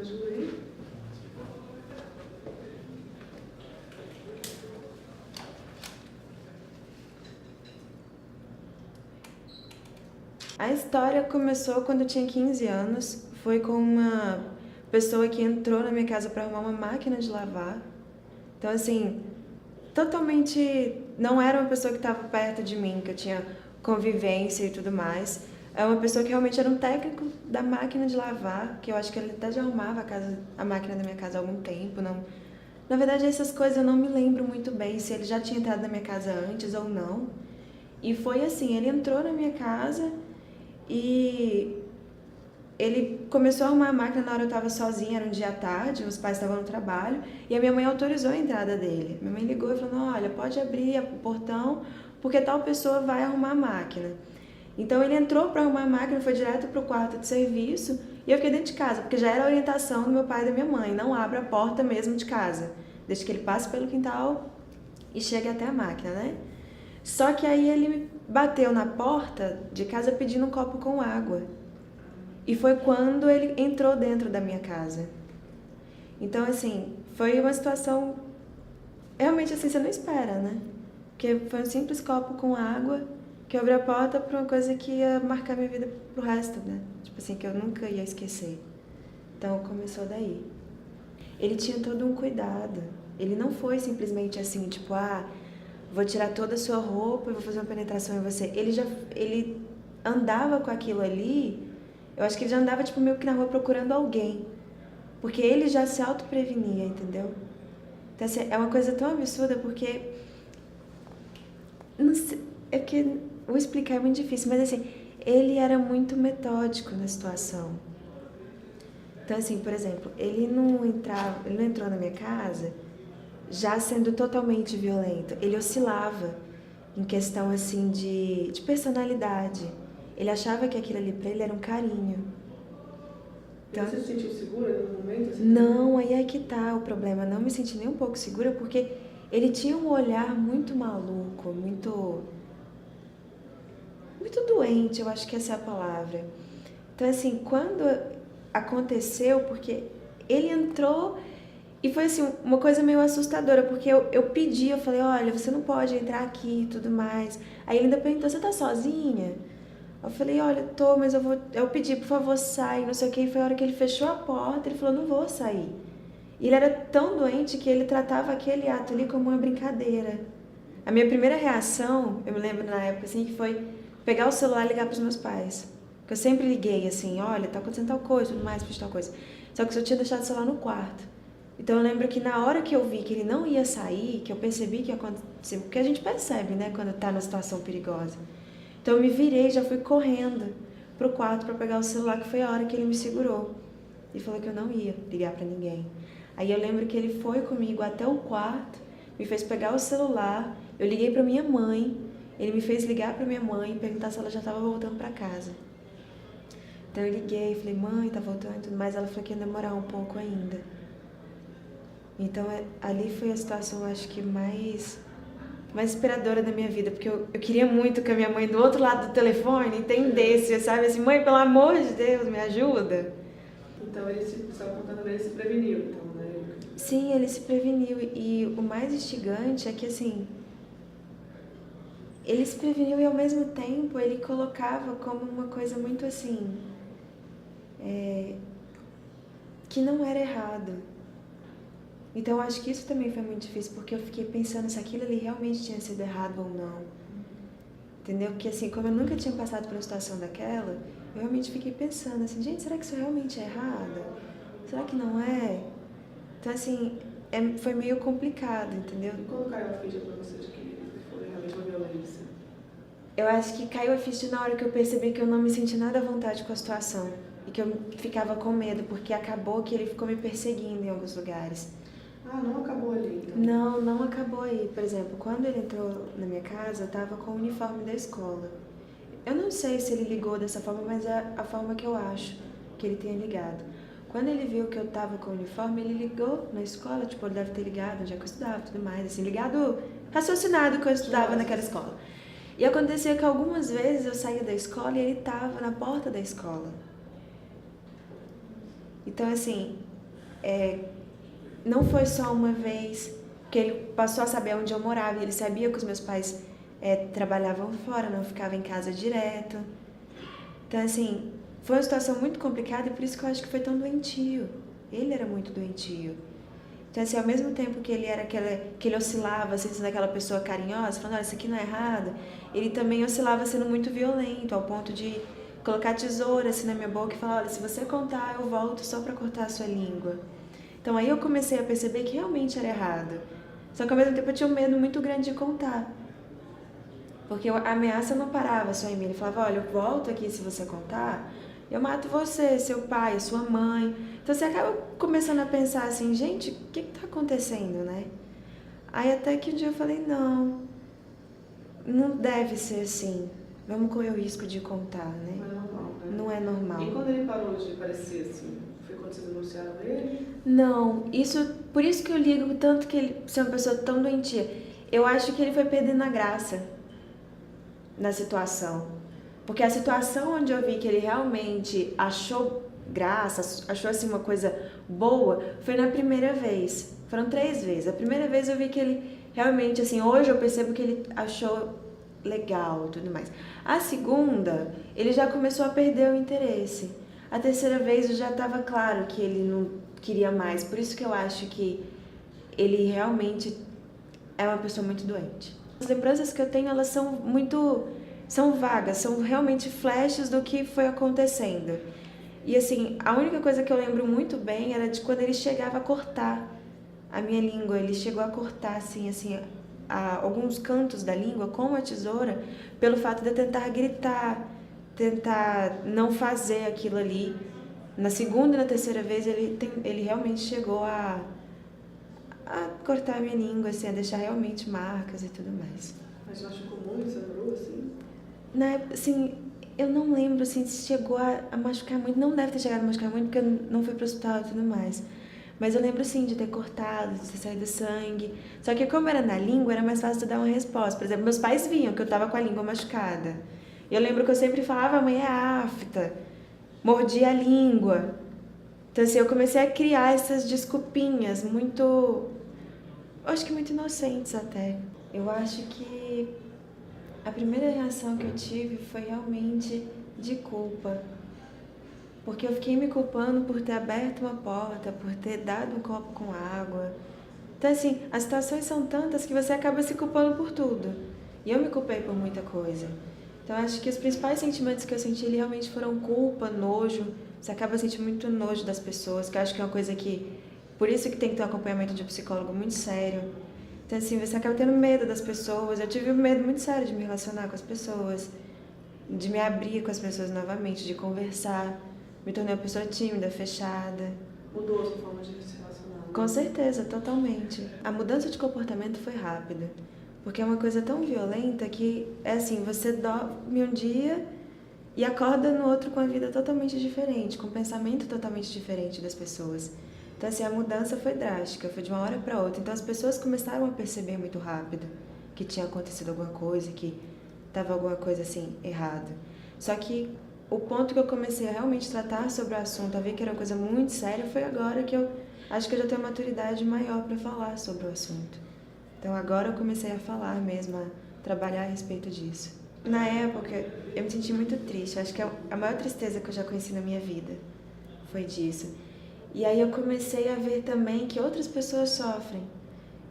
ajuda aí? A história começou quando eu tinha 15 anos. Foi com uma pessoa que entrou na minha casa para arrumar uma máquina de lavar. Então, assim, totalmente não era uma pessoa que estava perto de mim, que eu tinha convivência e tudo mais. É uma pessoa que realmente era um técnico da máquina de lavar, que eu acho que ele até já arrumava a máquina da minha casa há algum tempo. Não. Na verdade, essas coisas eu não me lembro muito bem, se ele já tinha entrado na minha casa antes ou não. E foi assim, ele entrou na minha casa e ele começou a arrumar a máquina na hora eu estava sozinha, era um dia à tarde, meus pais estavam no trabalho, e a minha mãe autorizou a entrada dele. Minha mãe ligou e falou, olha, pode abrir o portão, porque tal pessoa vai arrumar a máquina. Então ele entrou para arrumar a máquina, foi direto para o quarto de serviço, e eu fiquei dentro de casa, porque já era a orientação do meu pai e da minha mãe, não abra a porta mesmo de casa, deixa que ele passe pelo quintal e chegue até a máquina, né? Só que aí ele bateu na porta de casa pedindo um copo com água. E foi quando ele entrou dentro da minha casa. Então, assim, foi uma situação... Realmente, assim, você não espera, né? Porque foi um simples copo com água que abriu a porta para uma coisa que ia marcar minha vida pro resto, né? Tipo assim, que eu nunca ia esquecer. Então, começou daí. Ele tinha todo um cuidado. Ele não foi simplesmente assim, tipo, vou tirar toda a sua roupa e vou fazer uma penetração em você. Ele andava com aquilo ali... Eu acho que ele já andava, tipo, meio que na rua procurando alguém. Porque ele já se autoprevenia, entendeu? Então, assim, é uma coisa tão absurda, porque... Não sei, é que vou explicar, é muito difícil, mas, assim, ele era muito metódico na situação. Então, assim, por exemplo, ele não entrou na minha casa já sendo totalmente violento. Ele oscilava em questão, assim, de personalidade. Ele achava que aquilo ali pra ele era um carinho. Então, você se sentiu segura no momento? Assim, não, aí é que tá o problema. Não me senti nem um pouco segura, porque ele tinha um olhar muito maluco, muito doente, eu acho que essa é a palavra. Então, assim, quando aconteceu, porque ele entrou e foi, assim, uma coisa meio assustadora, porque eu pedi, eu falei, olha, você não pode entrar aqui e tudo mais. Aí ele ainda perguntou, você tá sozinha? Eu falei, olha, tô, mas eu pedi, por favor, sai, não sei o que. E foi a hora que ele fechou a porta, ele falou, não vou sair. E ele era tão doente que ele tratava aquele ato ali como uma brincadeira. A minha primeira reação, eu me lembro na época, assim, que foi pegar o celular e ligar pros meus pais. Porque eu sempre liguei, assim, olha, tá acontecendo tal coisa, tudo mais, fiz tal coisa. Só que eu tinha deixado o celular no quarto. Então eu lembro que na hora que eu vi que ele não ia sair, que eu percebi que ia acontecer, porque a gente percebe, né, quando tá numa situação perigosa. Então eu me virei, já fui correndo pro quarto para pegar o celular, que foi a hora que ele me segurou. E falou que eu não ia ligar para ninguém. Aí eu lembro que ele foi comigo até o quarto, me fez pegar o celular, eu liguei para minha mãe, ele me fez ligar para minha mãe e perguntar se ela já estava voltando para casa. Então eu liguei, falei, mãe, tá voltando e tudo mais. Ela falou que ia demorar um pouco ainda. Então ali foi a situação, acho que mais inspiradora da minha vida, porque eu queria muito que a minha mãe do outro lado do telefone entendesse, sabe? Assim, mãe, pelo amor de Deus, me ajuda. Então, você estava contando, ele se preveniu, então, né? Sim, ele se preveniu. E o mais instigante é que, assim, ele se preveniu e, ao mesmo tempo, ele colocava como uma coisa muito, assim, que não era errado. Então, eu acho que isso também foi muito difícil, porque eu fiquei pensando se aquilo ali realmente tinha sido errado ou não. Entendeu? Porque, assim, como eu nunca tinha passado por uma situação daquela, eu realmente fiquei pensando, assim, gente, será que isso realmente é errado? Será que não é? Então, assim, foi meio complicado, entendeu? E quando caiu a ficha pra você de que foi realmente uma violência? Eu acho que caiu a ficha na hora que eu percebi que eu não me senti nada à vontade com a situação. E que eu ficava com medo, porque acabou que ele ficou me perseguindo em alguns lugares. Ah, não acabou ali, então? Não, não acabou aí. Por exemplo, quando ele entrou na minha casa, eu tava com o uniforme da escola. Eu não sei se ele ligou dessa forma, mas é a forma que eu acho que ele tenha ligado. Quando ele viu que eu tava com o uniforme, ele ligou na escola, tipo, ele deve ter ligado onde é que eu estudava e tudo mais, assim, ligado, raciocinado que eu estudava naquela escola. E acontecia que algumas vezes eu saía da escola e ele tava na porta da escola. Então, assim, não foi só uma vez que ele passou a saber onde eu morava, ele sabia que os meus pais trabalhavam fora, não ficavam em casa direto. Então, assim, foi uma situação muito complicada e por isso que eu acho que foi tão doentio. Ele era muito doentio. Então, assim, ao mesmo tempo que ele era que ele oscilava, assim, sendo aquela pessoa carinhosa, falando, olha, isso aqui não é errado, ele também oscilava sendo muito violento, ao ponto de colocar tesoura assim na minha boca e falar, olha, se você contar, eu volto só pra cortar a sua língua. Então, aí eu comecei a perceber que realmente era errado. Só que ao mesmo tempo eu tinha um medo muito grande de contar. Porque a ameaça não parava só em mim. Ele falava, olha, eu volto aqui se você contar, eu mato você, seu pai, sua mãe. Então você acaba começando a pensar assim, gente, o que tá acontecendo, né? Aí até que um dia eu falei, não deve ser assim. Vamos correr o risco de contar, né? Não é normal, né? Não é normal. E quando ele parou de parecer assim, foi quando vocês denunciaram ele? Não, por isso que eu ligo tanto que ele ser uma pessoa tão doentia. Eu acho que ele foi perdendo a graça na situação. Porque a situação onde eu vi que ele realmente achou graça, achou assim uma coisa boa, foi na primeira vez. Foram 3 vezes. A primeira vez eu vi que ele realmente, assim, hoje eu percebo que ele achou legal e tudo mais. A segunda, ele já começou a perder o interesse. A terceira vez já estava claro que ele não queria mais. Por isso que eu acho que ele realmente é uma pessoa muito doente. As lembranças que eu tenho, elas são vagas, são realmente flashes do que foi acontecendo. E assim, a única coisa que eu lembro muito bem era de quando ele chegava a cortar a minha língua. Ele chegou a cortar assim, alguns cantos da língua com a tesoura, pelo fato de eu tentar gritar, tentar não fazer aquilo ali. Na segunda e na terceira vez ele realmente chegou a cortar a minha língua, assim, a deixar realmente marcas e tudo mais. Mas eu acho comum isso, lembrou assim? Na época, assim, eu não lembro assim, se chegou a machucar muito. Não deve ter chegado a machucar muito, porque eu não fui pro hospital e tudo mais. Mas eu lembro, sim, de ter cortado, de ter saído sangue. Só que como era na língua, era mais fácil de dar uma resposta. Por exemplo, meus pais viam que eu tava com a língua machucada. Eu lembro que eu sempre falava, mãe é afta, mordia a língua. Então, assim, eu comecei a criar essas desculpinhas eu acho que muito inocentes até. Eu acho que a primeira reação que eu tive foi realmente de culpa. Porque eu fiquei me culpando por ter aberto uma porta, por ter dado um copo com água. Então, assim, as situações são tantas que você acaba se culpando por tudo. E eu me culpei por muita coisa. Então, acho que os principais sentimentos que eu senti realmente foram culpa, nojo. Você acaba sentindo muito nojo das pessoas, que eu acho que é uma coisa que... Por isso que tem que ter um acompanhamento de um psicólogo muito sério. Então, assim, você acaba tendo medo das pessoas. Eu tive um medo muito sério de me relacionar com as pessoas, de me abrir com as pessoas novamente, de conversar. Me tornei uma pessoa tímida, fechada. Mudou a sua forma de se relacionar? Com certeza, totalmente. A mudança de comportamento foi rápida. Porque é uma coisa tão violenta que, é assim, você dorme um dia e acorda no outro com a vida totalmente diferente, com um pensamento totalmente diferente das pessoas. Então, assim, a mudança foi drástica, foi de uma hora para outra. Então, as pessoas começaram a perceber muito rápido que tinha acontecido alguma coisa, que estava alguma coisa, assim, errada. Só que o ponto que eu comecei a realmente tratar sobre o assunto, a ver que era uma coisa muito séria, foi agora que eu acho que eu já tenho uma maturidade maior para falar sobre o assunto. Então, agora eu comecei a falar mesmo, a trabalhar a respeito disso. Na época, eu me senti muito triste. Acho que a maior tristeza que eu já conheci na minha vida foi disso. E aí eu comecei a ver também que outras pessoas sofrem.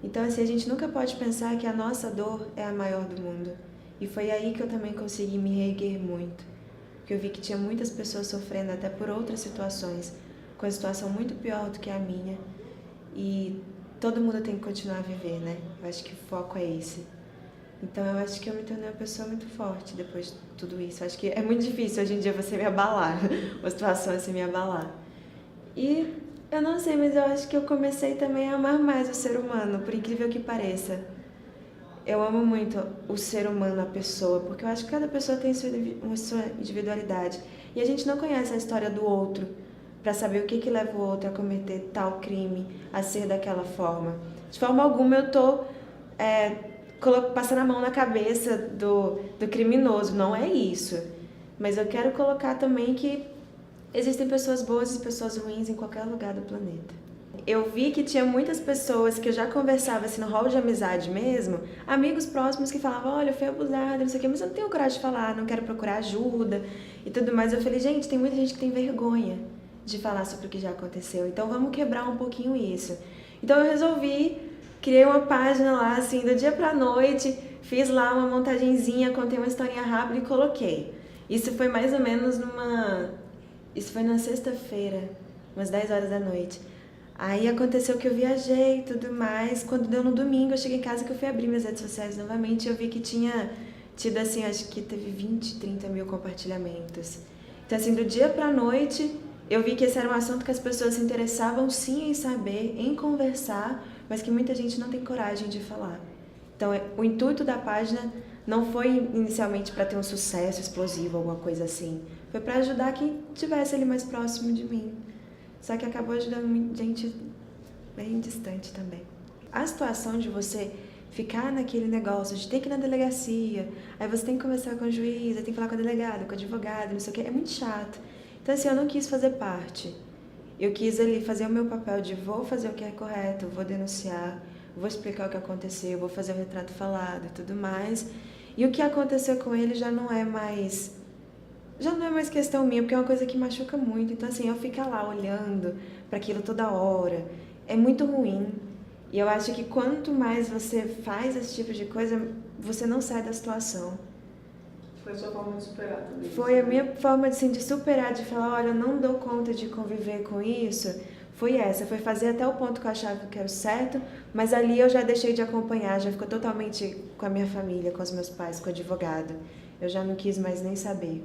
Então, assim, a gente nunca pode pensar que a nossa dor é a maior do mundo. E foi aí que eu também consegui me reerguer muito. Porque eu vi que tinha muitas pessoas sofrendo até por outras situações, com a situação muito pior do que a minha. E todo mundo tem que continuar a viver, né? Eu acho que o foco é esse. Então, eu acho que eu me tornei uma pessoa muito forte depois de tudo isso. Eu acho que é muito difícil hoje em dia você me abalar, uma situação assim me abalar. E eu não sei, mas eu acho que eu comecei também a amar mais o ser humano, por incrível que pareça. Eu amo muito o ser humano, a pessoa, porque eu acho que cada pessoa tem sua individualidade. E a gente não conhece a história do outro para saber o que leva o outro a cometer tal crime, a ser daquela forma. De forma alguma eu tô passando a mão na cabeça do criminoso, não é isso. Mas eu quero colocar também que existem pessoas boas e pessoas ruins em qualquer lugar do planeta. eu vi que tinha muitas pessoas que eu já conversava assim no hall de amizade mesmo, amigos próximos que falavam, olha, eu fui abusada, não sei o quê, mas eu não tenho coragem de falar, não quero procurar ajuda e tudo mais. Eu falei, gente, tem muita gente que tem vergonha de falar sobre o que já aconteceu, então vamos quebrar um pouquinho isso. Então eu resolvi, criei uma página lá, assim, do dia pra noite, fiz lá uma montagenzinha, contei uma historinha rápida e coloquei. Isso foi mais ou menos Isso foi na sexta-feira, umas 10 horas da noite. Aí aconteceu que eu viajei e tudo mais. Quando deu no domingo, eu cheguei em casa que eu fui abrir minhas redes sociais novamente e eu vi que tinha tido, assim, acho que teve 20, 30 mil compartilhamentos. Então, assim, do dia pra noite, eu vi que esse era um assunto que as pessoas se interessavam sim em saber, em conversar, mas que muita gente não tem coragem de falar. Então, o intuito da página não foi inicialmente para ter um sucesso explosivo, alguma coisa assim. Foi para ajudar quem estivesse ali mais próximo de mim. Só que acabou ajudando gente bem distante também. A situação de você ficar naquele negócio de ter que ir na delegacia, aí você tem que conversar com o juiz, aí tem que falar com a delegada, com o advogado, não sei o que, é muito chato. Então, assim, eu não quis fazer parte. Eu quis ali fazer o meu papel de vou fazer o que é correto, vou denunciar, vou explicar o que aconteceu, vou fazer o retrato falado e tudo mais. E o que aconteceu com ele já não é mais questão minha, porque é uma coisa que machuca muito. Então, assim, eu ficar lá olhando para aquilo toda hora é muito ruim. E eu acho que quanto mais você faz esse tipo de coisa, você não sai da situação. Foi a sua forma de superar também? Foi a minha forma assim, de superar, de falar, olha, eu não dou conta de conviver com isso. Foi essa, foi fazer até o ponto que eu achava que era o certo, mas ali eu já deixei de acompanhar, já ficou totalmente com a minha família, com os meus pais, com o advogado. Eu já não quis mais nem saber.